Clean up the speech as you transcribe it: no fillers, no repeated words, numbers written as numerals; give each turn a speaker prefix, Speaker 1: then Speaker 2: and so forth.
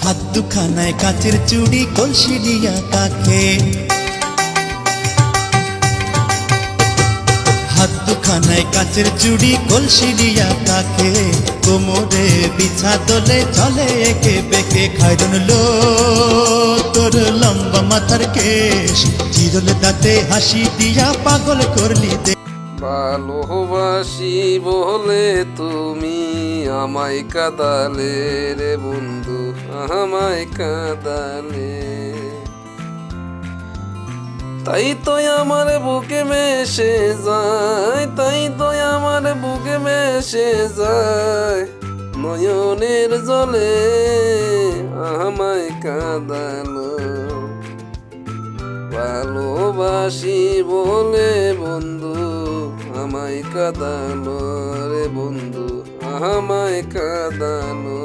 Speaker 1: হাত দুখানায় কাচের চুড়ি কলসি দিয়া কাকে, হাত দুখানায় কাচের চুড়ি কলসি দিয়া কাকে, কোমরে বিছা দোলে চলে একে বেঁকে। খায়রন লো তোর লম্বা মাথার কেশ, চিরল দাঁতে হাসি দিয়া পাগল করলি দে।
Speaker 2: ভালোবাসি বলে তুমি আমায় কাঁদালে রে বন্ধু, আমায় কাঁদালে। তাই তো আমার বুকে মেশে যায়, তাই তো আমার বুকে মেশে যায়, নয়নের জলে আমায় কাঁদালো। ভালোবাসি বলে বন্ধু আমায় কাঁদালো রে বন্ধু, আমায় কাঁদালো।